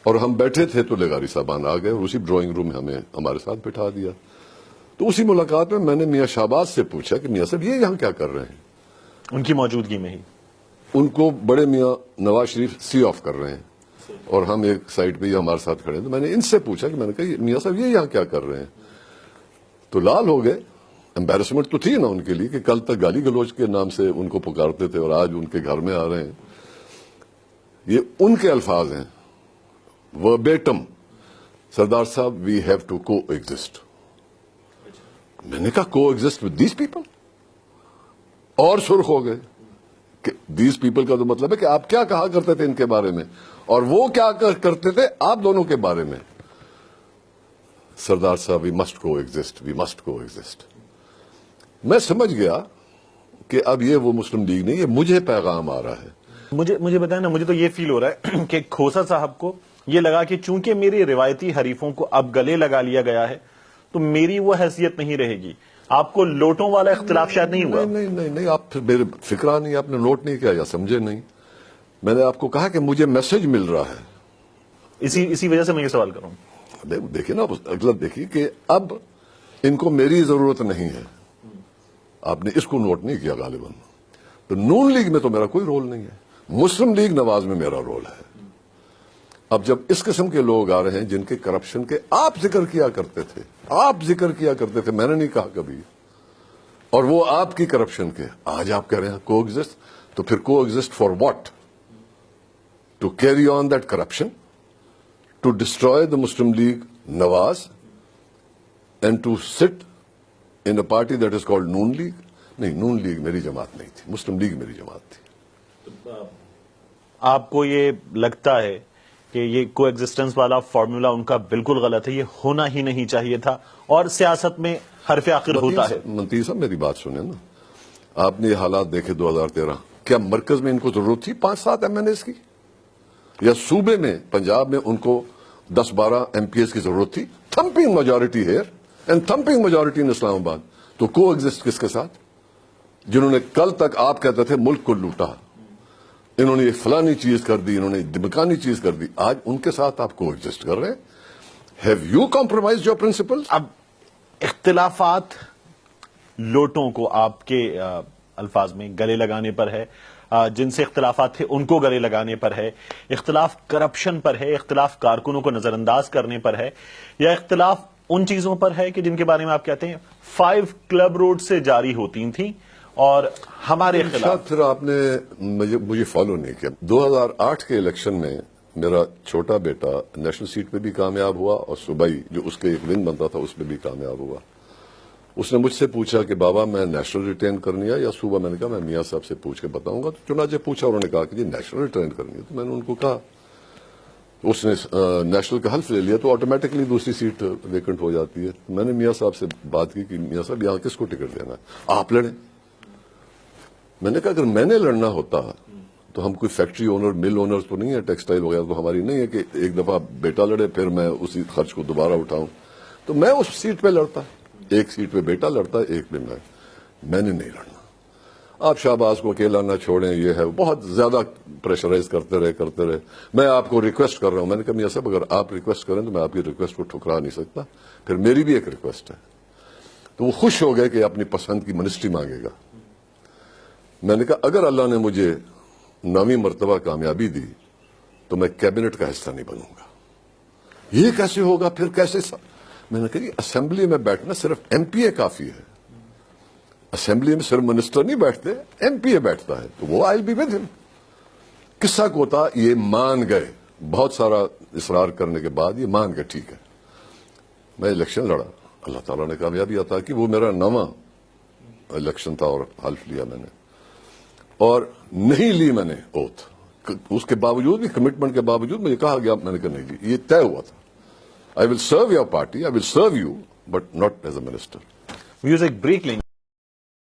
اور ہم بیٹھے تھے تو لغاری صاحبان آ گئے اور اسی ڈرائنگ روم میں ہمیں ہمارے ساتھ بٹھا دیا. تو اسی ملاقات میں نے میاں شہباز سے پوچھا کہ میاں صاحب یہ یہاں کیا کر رہے ہیں؟ ان کی موجودگی میں ہی ان کو بڑے میاں نواز شریف سی آف کر رہے ہیں اور ہم ایک سائڈ پہ ہی ہمارے ساتھ کھڑے ہیں. تو میں نے ان سے پوچھا کہ میں نے کہا میاں صاحب یہ یہاں کیا کر رہے ہیں؟ تو لال ہو گئے. امبیرسمنٹ تو تھی نا ان کے لیے کہ کل تک گالی گلوچ کے نام سے ان کو پکارتے تھے اور آج ان کے گھر میں آ رہے ہیں. یہ ان کے الفاظ ہیں وربیٹم. سردار صاحب وی ہیو ٹو کو ایگزسٹ. میں نے کہا کو ایگزسٹ ود دیز پیپل. اور سرخ ہو گئے کہ دیز پیپل کا تو مطلب ہے کہ آپ کیا کہا کرتے تھے ان کے بارے میں اور وہ کیا کرتے تھے آپ دونوں کے بارے میں. سردار صاحب وی مسٹ کو ایگزسٹ, وی مسٹ کو ایگزسٹ. میں سمجھ گیا کہ اب یہ وہ مسلم لیگ نہیں, یہ مجھے پیغام آ رہا ہے. مجھے بتائیں نا, مجھے تو یہ فیل ہو رہا ہے کہ کھوسا صاحب کو یہ لگا کہ چونکہ میری روایتی حریفوں کو اب گلے لگا لیا گیا ہے تو میری وہ حیثیت نہیں رہے گی. آپ کو لوٹوں والا اختلاف شاید نہیں ہوا. نہیں, آپ پھر میرے فکرہ نہیں, آپ نے نوٹ نہیں کیا یا سمجھے نہیں. میں نے آپ کو کہا کہ مجھے میسج مل رہا ہے. اسی وجہ سے میں یہ سوال کروں. دیکھیے نا, اگلا دیکھیے کہ اب ان کو میری ضرورت نہیں ہے. آپ نے اس کو نوٹ نہیں کیا غالباً. تو نون لیگ میں تو میرا کوئی رول نہیں ہے, مسلم لیگ نواز میں میرا رول ہے. اب جب اس قسم کے لوگ آ رہے ہیں جن کے کرپشن کے آپ ذکر کیا کرتے تھے, میں نے نہیں کہا کبھی, اور وہ آپ کی کرپشن کے آج آپ کہہ رہے ہیں کو ایگزسٹ. تو پھر کو exist for what? To carry on that corruption, to destroy the Muslim League Nawaz and to sit in a party that is called Noon League. نہیں, نون لیگ میری جماعت نہیں تھی, مسلم لیگ میری جماعت تھی. آپ کو یہ لگتا ہے کہ یہ کو ایگزسٹنس والا فارمولا ان کا بالکل غلط ہے, یہ ہونا ہی نہیں چاہیے تھا, اور سیاست میں حرف آخر ہوتا ہے؟ منتیر صاحب میری بات سنیں نا, آپ نے یہ حالات دیکھے 2013. کیا مرکز میں ان کو ضرورت تھی 5-7 ایم این ایز کی, یا صوبے میں پنجاب میں ان کو 10-12 ایم پی ایز کی ضرورت تھی؟ Thumping majority here and thumping majority in Islamabad. تو کو ایگزسٹ کس کے ساتھ؟ جنہوں نے کل تک آپ کہتے تھے ملک کو لوٹا, انہوں نے یہ فلانی چیز کر دی, انہوں نے دمکانی چیز کر دی, آج ان کے ساتھ آپ کو ایگزسٹ کر رہے ہیں. Have you compromise your principle? اب اختلافات لوٹوں کو آپ کے الفاظ میں گلے لگانے پر ہے, جن سے اختلافات تھے ان کو گلے لگانے پر ہے, اختلاف کرپشن پر ہے, اختلاف کارکنوں کو نظر انداز کرنے پر ہے, یا اختلاف ان چیزوں پر ہے کہ جن کے بارے میں آپ کہتے ہیں 5 کلب روڈ سے جاری ہوتی تھیں اور ہمارے خلاف؟ پھر آپ نے مجھے فالو نہیں کیا. 2008 کے الیکشن میں میرا چھوٹا بیٹا نیشنل سیٹ پہ بھی کامیاب ہوا اور صوبائی جو اس کے ایک ون بنتا تھا اس پہ بھی کامیاب ہوا. اس نے مجھ سے پوچھا کہ بابا میں نیشنل ریٹرن کرنی ہے یا صوبہ؟ میں نے کہا میں میاں صاحب سے پوچھ کے بتاؤں گا. تو چنانچہ پوچھا, انہوں نے کہا کہ جی نیشنل ریٹرن کرنی ہے. تو میں نے ان کو کہا, اس نے نیشنل کا حلف لے لیا تو آٹومیٹکلی دوسری سیٹ ویکنٹ ہو جاتی ہے. میں نے میاں صاحب سے بات کی کہ میاں صاحب یہاں کس کو ٹکٹ دینا ہے, آپ لڑیں. میں نے کہا اگر میں نے لڑنا ہوتا تو ہم کوئی فیکٹری اونر, مل اونر تو نہیں ہے, ٹیکسٹائل وغیرہ تو ہماری نہیں ہے کہ ایک دفعہ بیٹا لڑے پھر میں اسی خرچ کو دوبارہ اٹھاؤں. تو میں اس سیٹ پہ لڑتا, ایک سیٹ پہ بیٹا لڑتا, ایک پہ میں نے نہیں لڑنا. آپ شہباز کو اکیلا نہ چھوڑیں, یہ ہے بہت زیادہ پریشرائز کرتے رہے. میں آپ کو ریکویسٹ کر رہا ہوں. میں نے کہا میاں صاحب اگر آپ ریکویسٹ کریں تو میں آپ کی ریکویسٹ کو ٹھکرا نہیں سکتا, پھر میری بھی ایک ریکویسٹ ہے. تو وہ خوش ہو گئے کہ اپنی پسند کی منسٹری مانگے گا. میں نے کہا اگر اللہ نے مجھے 9ویں مرتبہ کامیابی دی تو میں کیبنٹ کا حصہ نہیں بنوں گا. یہ کیسے ہوگا, پھر کیسے میں نے کہا اسمبلی میں بیٹھنا صرف ایم پی اے کافی ہے. اسمبلی میں صرف منسٹر نہیں بیٹھتے, ایم پی اے بیٹھتا ہے. تو وہ آئی بی ود ہم. قصہ کو تھا, یہ مان گئے, بہت سارا اصرار کرنے کے بعد یہ مان گئے, ٹھیک ہے. میں الیکشن لڑا, اللہ تعالیٰ نے کامیابی عطا کی. وہ میرا 9واں الیکشن تھا اور حلف لیا میں نے, اور نہیں لی میں نے اوتھ. اس کے باوجود بھی, کمٹمنٹ کے باوجود مجھے کہا گیا, میں نے کہا نہیں جی یہ طے ہوا تھا, I will serve your party, I will serve you but not as a minister. Music break لیں.